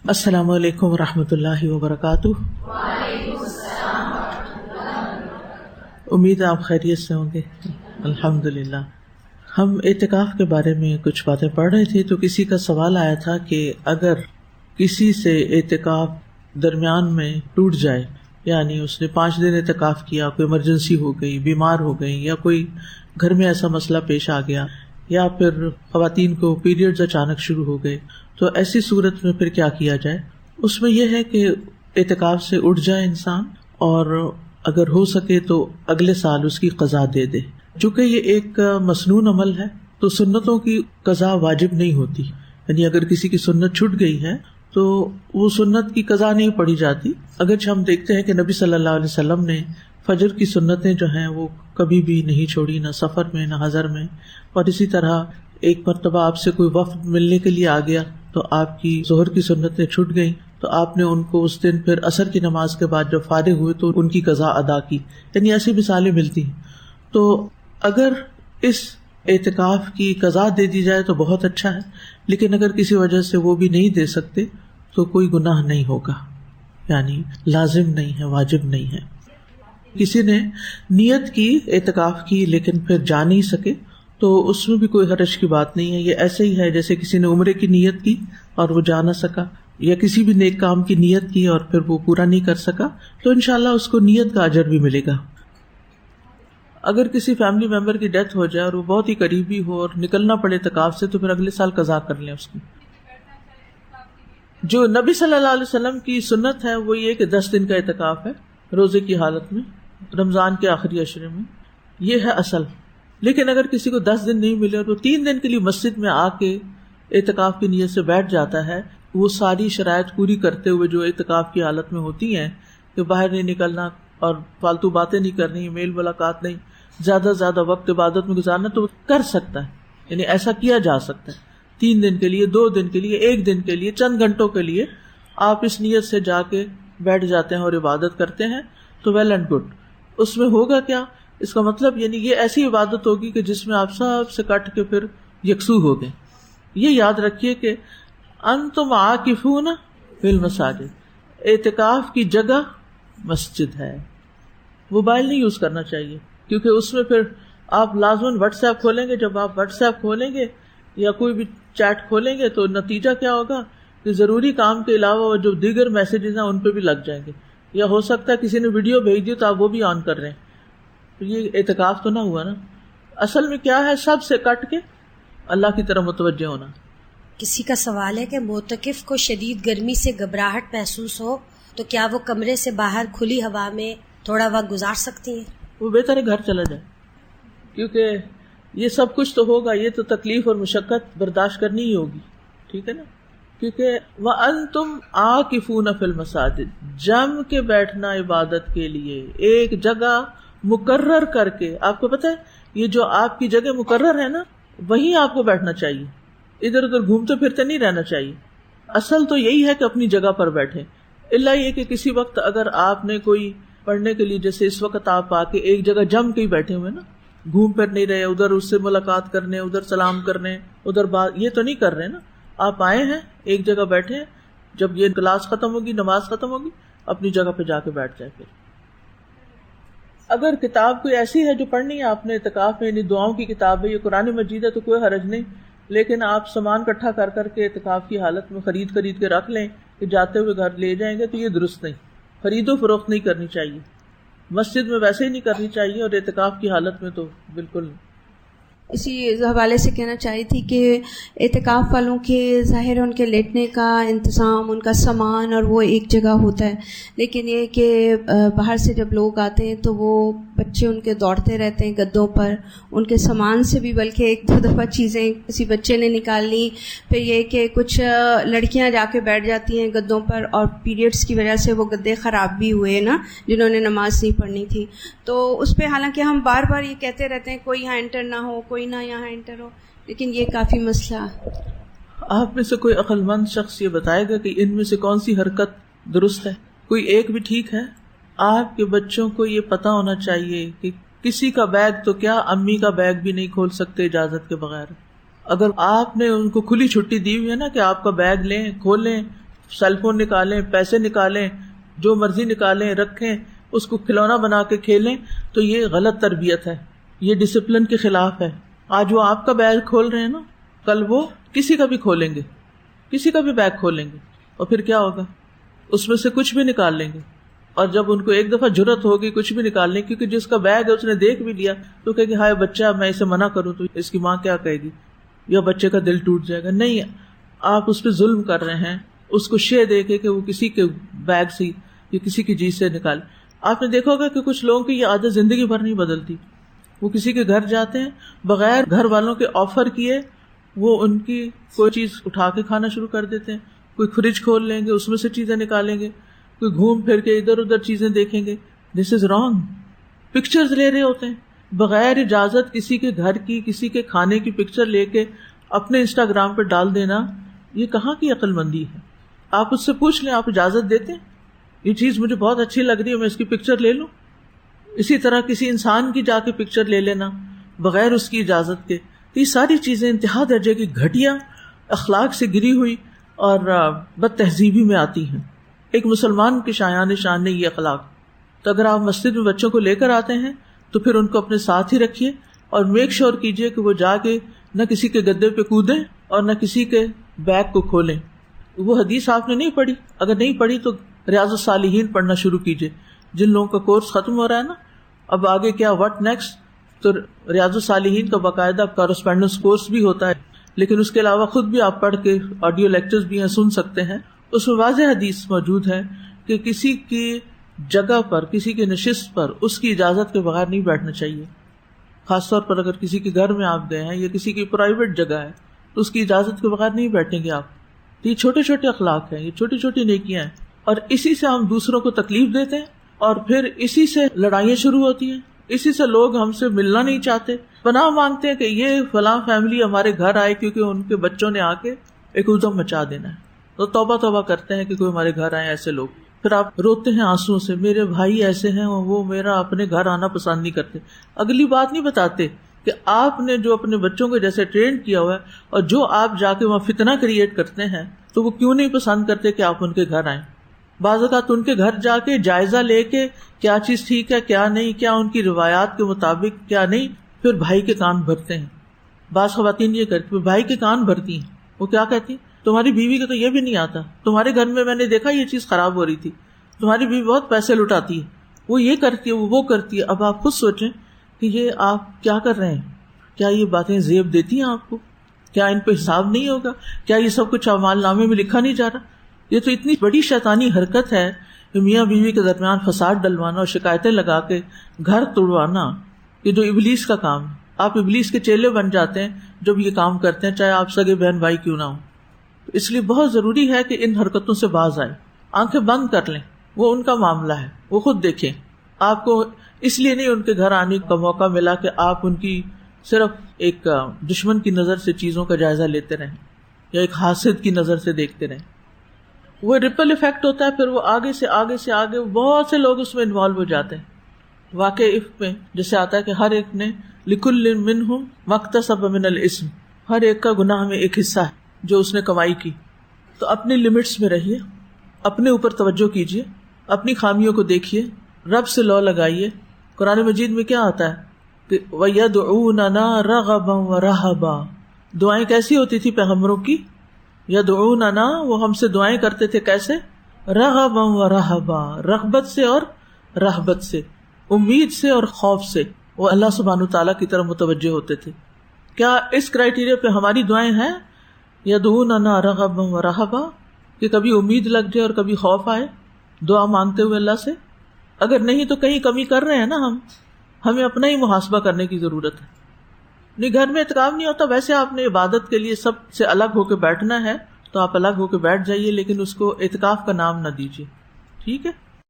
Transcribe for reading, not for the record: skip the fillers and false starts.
السلام علیکم ورحمۃ اللہ وبرکاتہ۔ امید ہے آپ خیریت سے ہوں گے۔ الحمدللہ۔ ہم اعتکاف کے بارے میں کچھ باتیں پڑھ رہے تھے تو کسی کا سوال آیا تھا کہ اگر کسی سے اعتکاف درمیان میں ٹوٹ جائے، یعنی اس نے 5 دن اعتکاف کیا، کوئی ایمرجنسی ہو گئی، بیمار ہو گئی، یا کوئی گھر میں ایسا مسئلہ پیش آ گیا، یا پھر خواتین کو پیریڈز اچانک شروع ہو گئے، تو ایسی صورت میں پھر کیا کیا جائے؟ اس میں یہ ہے کہ اعتکاف سے اٹھ جائے انسان، اور اگر ہو سکے تو اگلے سال اس کی قضا دے دے۔ چونکہ یہ ایک مسنون عمل ہے تو سنتوں کی قضا واجب نہیں ہوتی، یعنی اگر کسی کی سنت چھٹ گئی ہے تو وہ سنت کی قضا نہیں پڑھی جاتی۔ اگرچہ ہم دیکھتے ہیں کہ نبی صلی اللہ علیہ وسلم نے فجر کی سنتیں جو ہیں وہ کبھی بھی نہیں چھوڑی، نہ سفر میں نہ حضر میں۔ اور اسی طرح ایک مرتبہ آپ سے کوئی وفد ملنے کے لیے آ گیا تو آپ کی ظہر کی سنتیں چھٹ گئیں تو آپ نے ان کو اس دن پھر عصر کی نماز کے بعد جب فارغ ہوئے تو ان کی قضا ادا کی۔ یعنی ایسی مثالیں ملتی ہیں۔ تو اگر اس اعتکاف کی قضا دے دی جائے تو بہت اچھا ہے، لیکن اگر کسی وجہ سے وہ بھی نہیں دے سکتے تو کوئی گناہ نہیں ہوگا، یعنی لازم نہیں ہے، واجب نہیں ہے۔ کسی نے نیت کی اعتکاف کی لیکن پھر جا نہیں سکے تو اس میں بھی کوئی حرج کی بات نہیں ہے۔ یہ ایسے ہی ہے جیسے کسی نے عمرے کی نیت کی اور وہ جا نہ سکا، یا کسی بھی نیک کام کی نیت کی اور پھر وہ پورا نہیں کر سکا، تو انشاءاللہ اس کو نیت کا اجر بھی ملے گا۔ اگر کسی فیملی ممبر کی ڈیتھ ہو جائے اور وہ بہت ہی قریبی ہو اور نکلنا پڑے اعتکاف سے، تو پھر اگلے سال قضا کر لیں اس کی۔ جو نبی صلی اللہ علیہ وسلم کی سنت ہے وہ یہ کہ 10 دن کا اعتکاف ہے روزے کی حالت میں، رمضان کے آخری عشرے میں، یہ ہے اصل۔ لیکن اگر کسی کو 10 دن نہیں ملے اور وہ 3 دن کے لیے مسجد میں آ کے اعتکاف کی نیت سے بیٹھ جاتا ہے، وہ ساری شرائط پوری کرتے ہوئے جو اعتکاف کی حالت میں ہوتی ہیں کہ باہر نہیں نکلنا اور فالتو باتیں نہیں کرنی، میل ملاقات نہیں، زیادہ سے زیادہ وقت عبادت میں گزارنا، تو وہ کر سکتا ہے، یعنی ایسا کیا جا سکتا ہے۔ 3 دن کے لیے، 2 دن کے لیے، 1 دن کے لیے، چند گھنٹوں کے لیے آپ اس نیت سے جا کے بیٹھ جاتے ہیں اور عبادت کرتے ہیں تو ویل اینڈ گڈ۔ اس میں ہوگا کیا؟ اس کا مطلب یعنی یہ ایسی عبادت ہوگی کہ جس میں آپ سب سے کٹ کے پھر یکسو ہو گئے۔ یہ یاد رکھیے کہ انتم عاکفون فی المساجد، اعتکاف کی جگہ مسجد ہے۔ موبائل نہیں یوز کرنا چاہیے، کیونکہ اس میں پھر آپ لازماً واٹس ایپ کھولیں گے۔ جب آپ واٹس ایپ کھولیں گے یا کوئی بھی چیٹ کھولیں گے تو نتیجہ کیا ہوگا کہ ضروری کام کے علاوہ جو دیگر میسیجز ہیں ان پہ بھی لگ جائیں گے، یا ہو سکتا ہے کسی نے ویڈیو بھیج دی تو آپ وہ بھی آن کر رہے ہیں، تو یہ اعتکاف تو نہ ہوا نا۔ اصل میں کیا ہے، سب سے کٹ کے اللہ کی طرف متوجہ ہونا۔ کسی کا سوال ہے کہ معتکف کو شدید گرمی سے گھبراہٹ محسوس ہو تو کیا وہ کمرے سے باہر کھلی ہوا میں تھوڑا وقت گزار سکتی ہیں؟ وہ بہتر ہے گھر چلا جائے، کیونکہ یہ سب کچھ تو ہوگا، یہ تو تکلیف اور مشقت برداشت کرنی ہی ہوگی، ٹھیک ہے نا؟ کیونکہ وَأَنْتُمْ عَاكِفُونَ فِي الْمَسَاجِدِ، جم کے بیٹھنا عبادت کے لیے ایک جگہ مقرر کر کے۔ آپ کو پتہ ہے یہ جو آپ کی جگہ مقرر ہے نا، وہیں آپ کو بیٹھنا چاہیے، ادھر ادھر گھومتے پھرتے نہیں رہنا چاہیے۔ اصل تو یہی ہے کہ اپنی جگہ پر بیٹھیں، الا یہ کہ کسی وقت اگر آپ نے کوئی پڑھنے کے لیے، جیسے اس وقت آپ آ کے ایک جگہ جم کے ہی بیٹھے ہوئے نا، گھوم پھر نہیں رہے، ادھر اس سے ملاقات کرنے، ادھر سلام کرنے، ادھر بات، یہ تو نہیں کر رہے نا۔ آپ آئے ہیں ایک جگہ بیٹھے ہیں، جب یہ کلاس ختم ہوگی، نماز ختم ہوگی، اپنی جگہ پہ جا کے بیٹھ جائے۔ پھر اگر کتاب کوئی ایسی ہے جو پڑھنی ہے آپ نے اعتکاف میں، یعنی دعاؤں کی کتاب ہے، یہ قرآن مجید ہے، تو کوئی حرج نہیں، لیکن آپ سامان اکٹھا کر کر کے اعتکاف کی حالت میں خرید کے رکھ لیں کہ جاتے ہوئے گھر لے جائیں گے، تو یہ درست نہیں۔ خرید و فروخت نہیں کرنی چاہیے، مسجد میں ویسے ہی نہیں کرنی چاہیے، اور اعتکاف کی حالت میں تو بالکل نہیں۔ اسی حوالے سے کہنا چاہی تھی کہ اعتکاف والوں کے ظاہر ان کے لیٹنے کا انتظام، ان کا سامان اور وہ ایک جگہ ہوتا ہے، لیکن یہ کہ باہر سے جب لوگ آتے ہیں تو وہ بچے ان کے دوڑتے رہتے ہیں گدوں پر، ان کے سامان سے بھی بلکہ 1-2 دفعہ چیزیں کسی بچے نے نکال لی۔ پھر یہ کہ کچھ لڑکیاں جا کے بیٹھ جاتی ہیں گدوں پر، اور پیریڈز کی وجہ سے وہ گدے خراب بھی ہوئے نا، جنہوں نے نماز نہیں پڑھنی تھی۔ تو اس پہ حالانکہ ہم بار بار یہ کہتے رہتے ہیں کوئی یہاں انٹر نہ ہو، کوئی نہ یہاں انٹر ہو، لیکن یہ کافی مسئلہ۔ آپ میں سے کوئی عقل مند شخص یہ بتائے گا کہ ان میں سے کون سی حرکت درست ہے؟ کوئی ایک بھی ٹھیک ہے؟ آپ کے بچوں کو یہ پتا ہونا چاہیے کہ کسی کا بیگ تو کیا، امی کا بیگ بھی نہیں کھول سکتے اجازت کے بغیر۔ اگر آپ نے ان کو کھلی چھٹی دی ہوئی ہے نا کہ آپ کا بیگ لیں، کھولیں، سیل فون نکالیں، پیسے نکالیں، جو مرضی نکالیں رکھیں، اس کو کھلونا بنا کے کھیلیں، تو یہ غلط تربیت ہے، یہ ڈسپلن کے خلاف ہے. آج وہ آپ کا بیگ کھول رہے ہیں نا، کل وہ کسی کا بھی کھولیں گے، کسی کا بھی بیگ کھولیں گے، اور پھر کیا ہوگا؟ اس میں سے کچھ بھی نکال لیں گے. اور جب ان کو ایک دفعہ جرت ہوگی کچھ بھی نکالنے، کیونکہ جس کا بیگ ہے اس نے دیکھ بھی لیا، تو کہے گی ہائے بچہ، میں اسے منع کروں تو اس کی ماں کیا کہے گی، یا بچے کا دل ٹوٹ جائے گا. نہیں، آپ اس پہ ظلم کر رہے ہیں، اس کو شے دے کے کہ وہ کسی کے بیگ سے یا کسی کی چیز سے نکالے. آپ نے دیکھا ہوگا کہ کچھ لوگوں کی یہ عادت زندگی بھر نہیں بدلتی. وہ کسی کے گھر جاتے ہیں، بغیر گھر والوں کے آفر کیے وہ ان کی کوئی چیز اٹھا کے کھانا شروع کر دیتے ہیں. کوئی فریج کھول لیں گے، اس میں سے چیزیں نکالیں گے، کوئی گھوم پھر کے ادھر ادھر چیزیں دیکھیں گے. دس از رانگ. پکچرز لے رہے ہوتے ہیں بغیر اجازت، کسی کے گھر کی، کسی کے کھانے کی پکچر لے کے اپنے انسٹاگرام پہ ڈال دینا، یہ کہاں کی عقل مندی ہے؟ آپ اس سے پوچھ لیں، آپ اجازت دیتے ہیں؟ یہ چیز مجھے بہت اچھی لگ رہی ہے، میں اس کی پکچر لے لوں. اسی طرح کسی انسان کی جا کے پکچر لے لینا بغیر اس کی اجازت کے. یہ ساری چیزیں انتہا درجے کی گھٹیا، اخلاق سے گری ہوئی اور بد تہذیبی میں آتی ہیں. ایک مسلمان کے شایان شان نے یہ اخلاق. تو اگر آپ مسجد میں بچوں کو لے کر آتے ہیں تو پھر ان کو اپنے ساتھ ہی رکھیے، اور میک شور کیجیے کہ وہ جا کے نہ کسی کے گدے پہ کودیں اور نہ کسی کے بیگ کو کھولیں. وہ حدیث آپ نے نہیں پڑھی؟ اگر نہیں پڑھی تو ریاض الصالحین پڑھنا شروع کیجیے. جن لوگوں کا کورس ختم ہو رہا ہے نا، اب آگے کیا، واٹ نیکسٹ، تو ریاض الصالحین کا باقاعدہ کورسپونڈنس کورس بھی ہوتا ہے، لیکن اس کے علاوہ خود بھی آپ پڑھ کے آڈیو لیکچرز بھی ہیں، سن سکتے ہیں. اس میں واضح حدیث موجود ہے کہ کسی کی جگہ پر، کسی کی نشست پر اس کی اجازت کے بغیر نہیں بیٹھنا چاہیے. خاص طور پر اگر کسی کے گھر میں آپ گئے ہیں یا کسی کی پرائیویٹ جگہ ہے تو اس کی اجازت کے بغیر نہیں بیٹھیں گے آپ. یہ چھوٹے چھوٹے اخلاق ہیں، یہ چھوٹی چھوٹی نیکیاں ہیں، اور اسی سے ہم دوسروں کو تکلیف دیتے ہیں، اور پھر اسی سے لڑائیاں شروع ہوتی ہیں. اسی سے لوگ ہم سے ملنا نہیں چاہتے، پناہ مانگتے ہیں کہ یہ فلاں فیملی ہمارے گھر آئے کیونکہ ان کے بچوں نے آ کے ایک ادھم مچا دینا ہے. تو توبہ توبہ کرتے ہیں کہ کوئی ہمارے گھر آئے ایسے لوگ. پھر آپ روتے ہیں آنسو سے، میرے بھائی ایسے ہیں، وہ میرا اپنے گھر آنا پسند نہیں کرتے. اگلی بات نہیں بتاتے کہ آپ نے جو اپنے بچوں کو جیسے ٹرین کیا ہوا ہے، اور جو آپ جا کے وہاں فتنہ کریٹ کرتے ہیں، تو وہ کیوں نہیں پسند کرتے کہ آپ ان کے گھر آئیں. بعض اوقات ان کے گھر جا کے جائزہ لے کے کیا چیز ٹھیک ہے، کیا نہیں، کیا ان کی روایات کے مطابق، کیا نہیں، پھر بھائی کے کان بھرتے ہیں. بعض خواتین یہ کرتی، بھائی کے کان بھرتی ہیں. وہ کیا کہتی، تمہاری بیوی کو تو یہ بھی نہیں آتا، تمہارے گھر میں نے دیکھا یہ چیز خراب ہو رہی تھی، تمہاری بیوی بہت پیسے لٹاتی ہے، وہ یہ کرتی ہے، وہ کرتی ہے. اب آپ خود سوچیں کہ یہ آپ کیا کر رہے ہیں. کیا یہ باتیں زیب دیتی ہیں آپ کو؟ کیا ان پہ حساب نہیں ہوگا؟ کیا یہ سب کچھ اعمال نامے میں لکھا نہیں جا رہا؟ یہ تو اتنی بڑی شیطانی حرکت ہے کہ میاں بیوی کے درمیان فساد ڈلوانا اور شکایتیں لگا کے گھر توڑوانا، یہ جو ابلیس کا کام ہے. آپ ابلیس کے چیلے بن جاتے ہیں جب یہ کام کرتے ہیں، چاہے آپ سگے بہن بھائی کیوں نہ ہو. اس لیے بہت ضروری ہے کہ ان حرکتوں سے باز آئے، آنکھیں بند کر لیں. وہ ان کا معاملہ ہے، وہ خود دیکھیں. آپ کو اس لیے نہیں ان کے گھر آنے کا موقع ملا کہ آپ ان کی صرف ایک دشمن کی نظر سے چیزوں کا جائزہ لیتے رہیں یا ایک حاسد کی نظر سے دیکھتے رہیں. وہ ریپل ایفیکٹ ہوتا ہے، پھر وہ آگے سے آگے بہت سے لوگ اس میں انوالو ہو جاتے ہیں. واقع میں جیسے آتا ہے کہ ہر ایک نے لکل منہم مکتسب من الاسم، ہر ایک کا گناہ میں ایک حصہ ہے جو اس نے کمائی کی. تو اپنی لمٹس میں رہیے، اپنے اوپر توجہ کیجیے، اپنی خامیوں کو دیکھیے، رب سے لو لگائیے. قرآن مجید میں کیا آتا ہے کہ وَيَدْعُونَنَا رَغَبًا وَرَهَبًا، دعائیں کیسی ہوتی تھی پیغمبروں کی؟ یدعوننا، وہ ہم سے دعائیں کرتے تھے کیسے؟ رغبا ورہبا، رغبت سے اور رہبت سے، امید سے اور خوف سے. وہ اللہ سبحانہ تعالیٰ کی طرف متوجہ ہوتے تھے. کیا اس کرائیٹیریا پہ ہماری دعائیں ہیں؟ یدعوننا رغبا ورہبا، کہ کبھی امید لگ جائے اور کبھی خوف آئے دعا مانگتے ہوئے اللہ سے؟ اگر نہیں تو کہیں کمی کر رہے ہیں نا. ہمیں اپنا ہی محاسبہ کرنے کی ضرورت ہے. نہیں، گھر میں اعتکاف نہیں ہوتا، ویسے آپ نے عبادت کے لیے سب سے الگ ہو کے بیٹھنا ہے تو آپ الگ ہو کے بیٹھ جائیے، لیکن اس کو اعتکاف کا نام نہ دیجیے. ٹھیک ہے.